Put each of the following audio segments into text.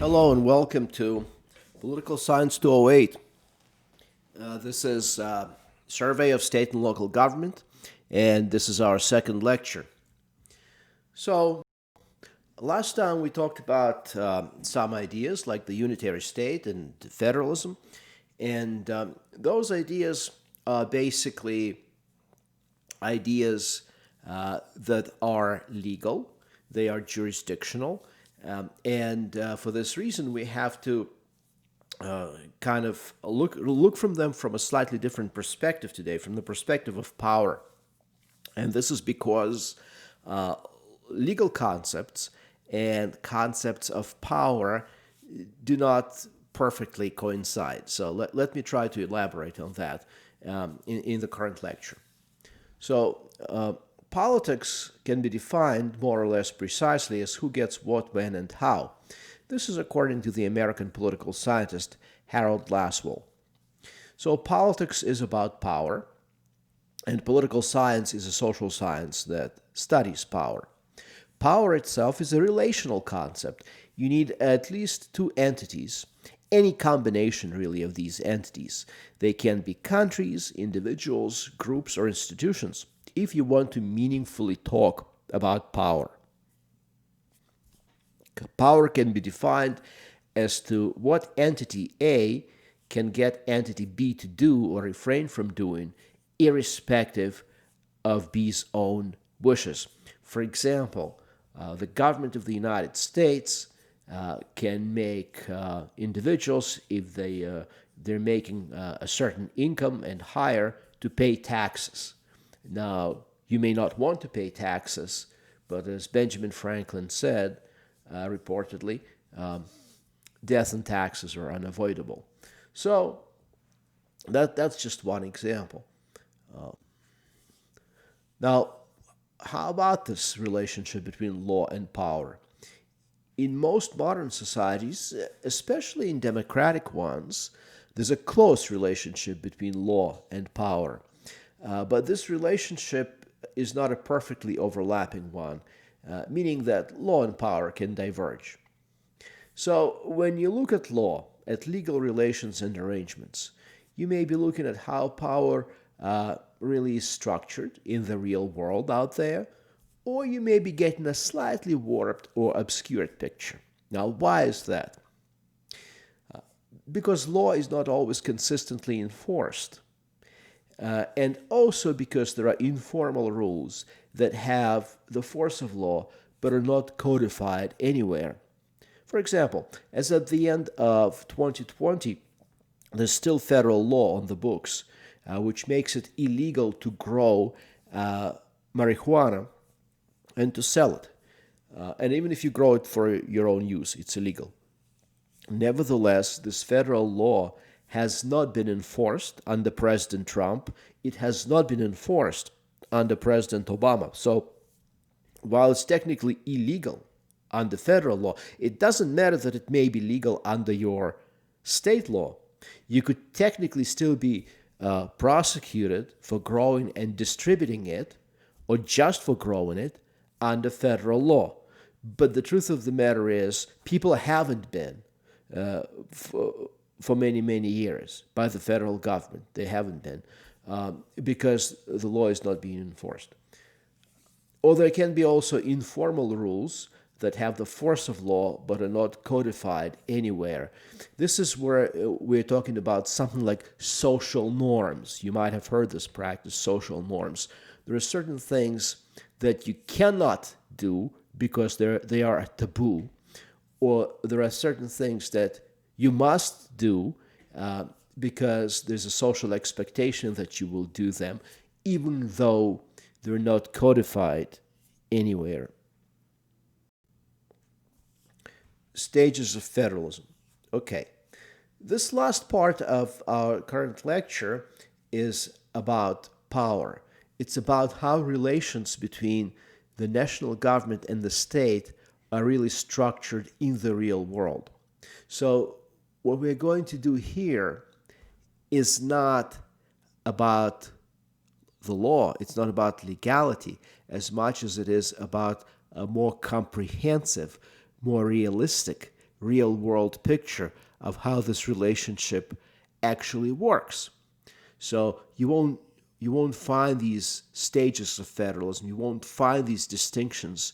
Hello and welcome to Political Science 208. This is Survey of State and Local Government, and this is our second lecture. So, last time we talked about some ideas like the unitary state and federalism, and those ideas are basically ideas that are legal, they are jurisdictional, and for this reason we have to kind of look from them from a slightly different perspective today, from the perspective of power. And this is because legal concepts and concepts of power do not perfectly coincide. So let me try to elaborate on that in the current lecture. So politics can be defined more or less precisely as who gets what, when, and how. This is according to the American political scientist Harold Lasswell. So politics is about power, and political science is a social science that studies power. Power itself is a relational concept. You need at least two entities, any combination really of these entities. They can be countries, individuals, groups, or institutions, if you want to meaningfully talk about power. Power can be defined as to what entity A can get entity B to do or refrain from doing, irrespective of B's own wishes. For example, the government of the United States can make individuals, if they're making a certain income and higher, to pay taxes. Now, you may not want to pay taxes, but as Benjamin Franklin said, reportedly, death and taxes are unavoidable. So that's just one example. Now, how about this relationship between law and power? In most modern societies, especially in democratic ones, there's a close relationship between law and power. But this relationship is not a perfectly overlapping one, meaning that law and power can diverge. So when you look at law, at legal relations and arrangements, you may be looking at how power really is structured in the real world out there, or you may be getting a slightly warped or obscured picture. Now, why is that? Because law is not always consistently enforced. And also because there are informal rules that have the force of law but are not codified anywhere. For example, as at the end of 2020, there's still federal law on the books, which makes it illegal to grow marijuana and to sell it. And even if you grow it for your own use, it's illegal. Nevertheless, this federal law has not been enforced under President Trump. It has not been enforced under President Obama. So while it's technically illegal under federal law, it doesn't matter that it may be legal under your state law. You could technically still be prosecuted for growing and distributing it, or just for growing it, under federal law. But the truth of the matter is, people haven't been for many, many years by the federal government. They haven't been because the law is not being enforced. Or there can be also informal rules that have the force of law but are not codified anywhere. This is where we're talking about something like social norms. You might have heard this practice, social norms. There are certain things that you cannot do because they are a taboo, or there are certain things that you must do because there's a social expectation that you will do them, even though they're not codified anywhere. Stages of federalism. Okay, this last part of our current lecture is about power. It's about how relations between the national government and the state are really structured in the real world. So what we're going to do here is not about the law, it's not about legality as much as it is about a more comprehensive, more realistic real-world picture of how this relationship actually works. So you won't find these stages of federalism. You won't find these distinctions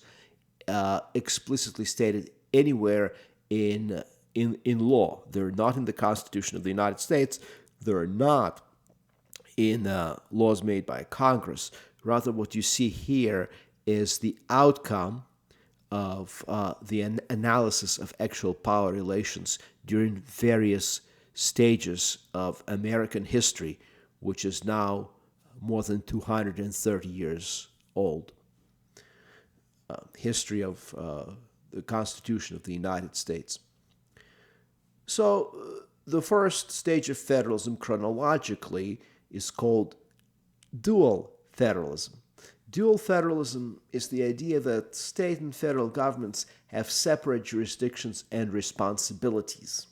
explicitly stated anywhere in law. They're not in the Constitution of the United States. They're not in laws made by Congress. Rather, what you see here is the outcome of the analysis of actual power relations during various stages of American history, which is now more than 230 years old. History of the Constitution of the United States. So the first stage of federalism chronologically is called dual federalism. Dual federalism is the idea that state and federal governments have separate jurisdictions and responsibilities,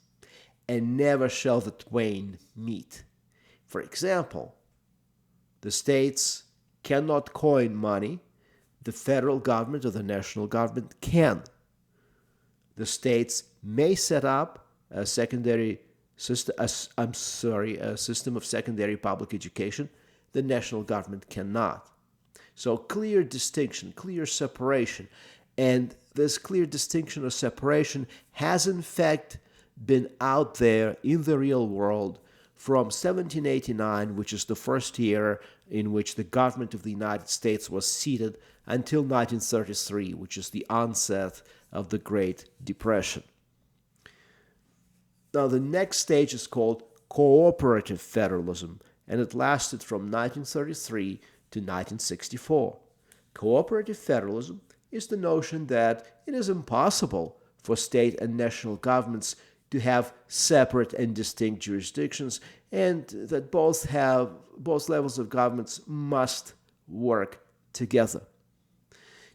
and never shall the twain meet. For example, the states cannot coin money. The federal government or the national government can. The states may set up a system of secondary public education. The national government cannot. So clear distinction, clear separation. And this clear distinction or separation has in fact been out there in the real world from 1789, which is the first year in which the government of the United States was seated, until 1933, which is the onset of the Great Depression. Now, the next stage is called Cooperative Federalism, and it lasted from 1933 to 1964. Cooperative Federalism is the notion that it is impossible for state and national governments to have separate and distinct jurisdictions, and that both levels of governments must work together.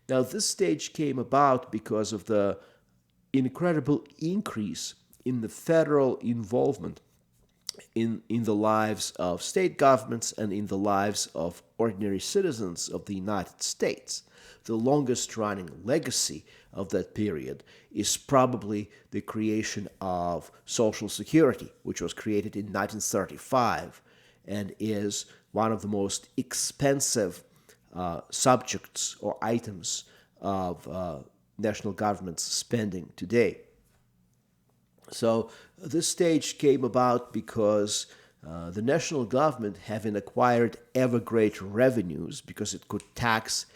Now, this stage came about because of the incredible increase in the federal involvement in the lives of state governments and in the lives of ordinary citizens of the United States. The longest-running legacy of that period is probably the creation of Social Security, which was created in 1935 and is one of the most expensive subjects or items of national government's spending today. So this stage came about because the national government, having acquired ever greater revenues because it could tax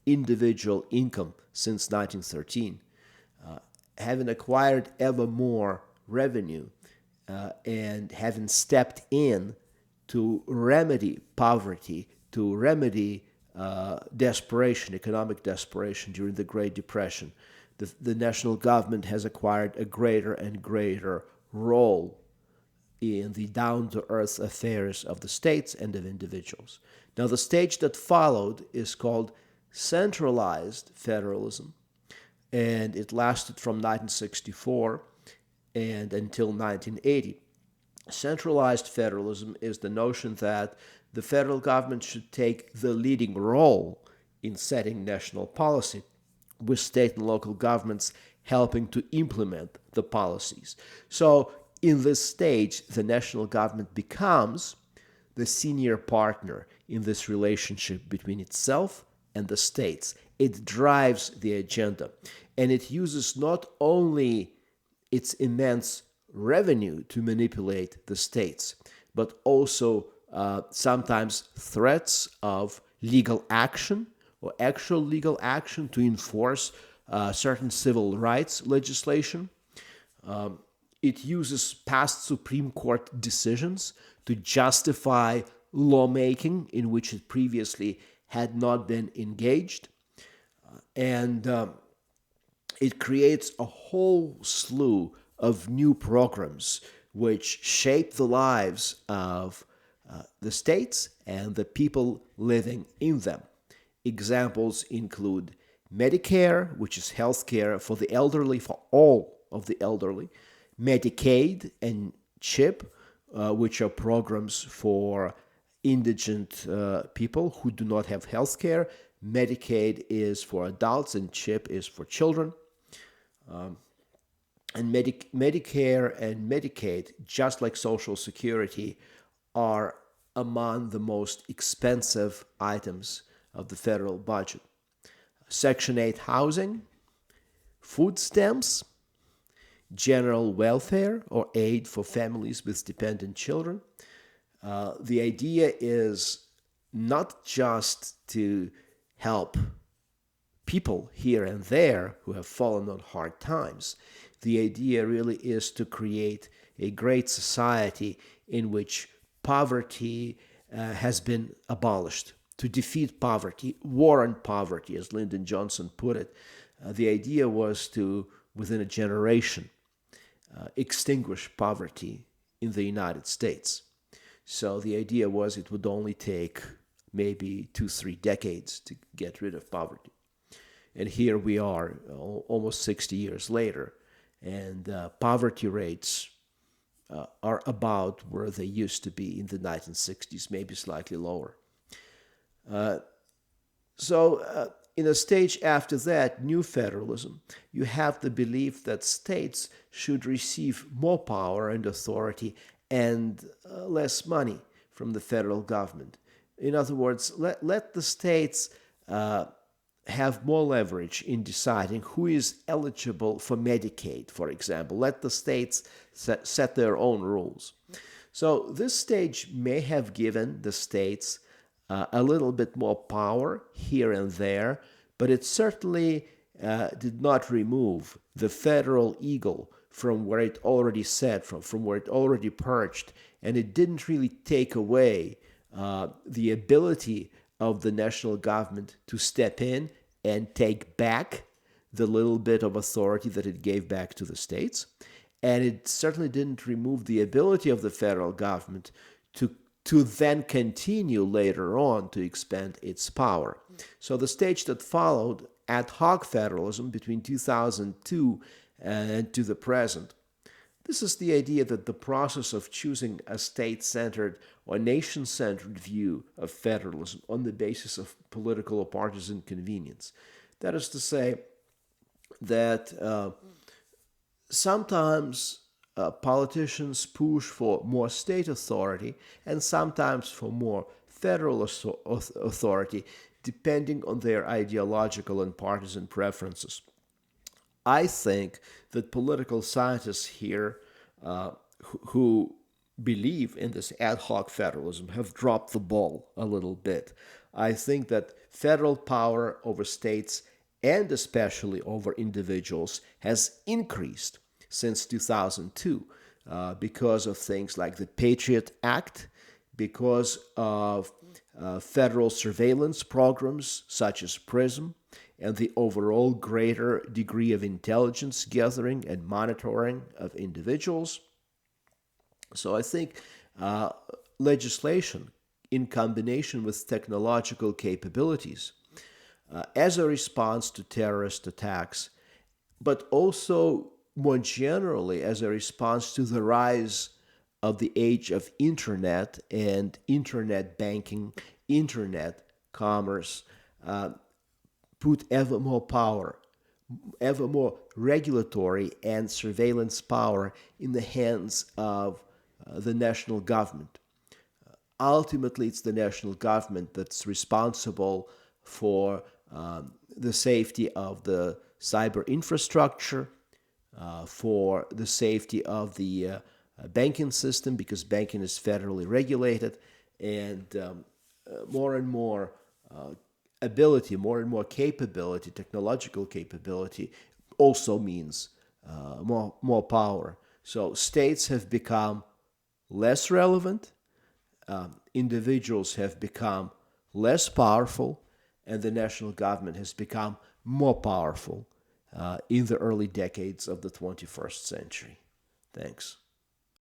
individual income since 1913, having acquired ever more revenue and having stepped in to remedy poverty, to remedy desperation, economic desperation during the Great Depression, the national government has acquired a greater and greater role in the down-to-earth affairs of the states and of individuals. Now, the stage that followed is called Centralized Federalism, and it lasted from 1964 and until 1980. Centralized federalism is the notion that the federal government should take the leading role in setting national policy, with state and local governments helping to implement the policies. So in this stage, the national government becomes the senior partner in this relationship between itself and the states. It drives the agenda, and it uses not only its immense revenue to manipulate the states, but also sometimes threats of legal action or actual legal action to enforce certain civil rights legislation. It uses past Supreme Court decisions to justify lawmaking in which it previously had not been engaged. And it creates a whole slew of new programs which shape the lives of the states and the people living in them. Examples include Medicare, which is health care for the elderly, for all of the elderly, Medicaid and CHIP, which are programs for indigent people who do not have health care. Medicaid is for adults and CHIP is for children. And Medicare and Medicaid, just like Social Security, are among the most expensive items of the federal budget. Section 8 housing, food stamps, general welfare or aid for families with dependent children. The idea is not just to help people here and there who have fallen on hard times. The idea really is to create a great society in which poverty has been abolished, to defeat poverty, war on poverty, as Lyndon Johnson put it. The idea was to, within a generation, extinguish poverty in the United States. So the idea was it would only take maybe 2-3 decades to get rid of poverty. And here we are, almost 60 years later, and poverty rates are about where they used to be in the 1960s, maybe slightly lower. So in a stage after that, new federalism, you have the belief that states should receive more power and authority and less money from the federal government. In other words, let the states have more leverage in deciding who is eligible for Medicaid, for example. Let the states set their own rules. So this stage may have given the states a little bit more power here and there, but it certainly did not remove the federal eagle from where it already sat, from where it already perched, and it didn't really take away the ability of the national government to step in and take back the little bit of authority that it gave back to the states. And it certainly didn't remove the ability of the federal government to then continue later on to expand its power. So the stage that followed, ad hoc federalism between 2002 and to the present, this is the idea that the process of choosing a state-centered or nation-centered view of federalism on the basis of political or partisan convenience. That is to say that sometimes politicians push for more state authority and sometimes for more federal authority, depending on their ideological and partisan preferences. I think that political scientists here who believe in this ad hoc federalism have dropped the ball a little bit. I think that federal power over states and especially over individuals has increased since 2002 because of things like the Patriot Act, because of federal surveillance programs such as PRISM, and the overall greater degree of intelligence gathering and monitoring of individuals. So I think legislation in combination with technological capabilities as a response to terrorist attacks, but also more generally as a response to the rise of the age of internet and internet banking, internet commerce, put ever more power, ever more regulatory and surveillance power in the hands of the national government. Ultimately, it's the national government that's responsible for the safety of the cyber infrastructure, for the safety of the banking system, because banking is federally regulated, and more and more ability, more and more capability, technological capability, also means more power. So states have become less relevant, individuals have become less powerful, and the national government has become more powerful in the early decades of the 21st century. Thanks.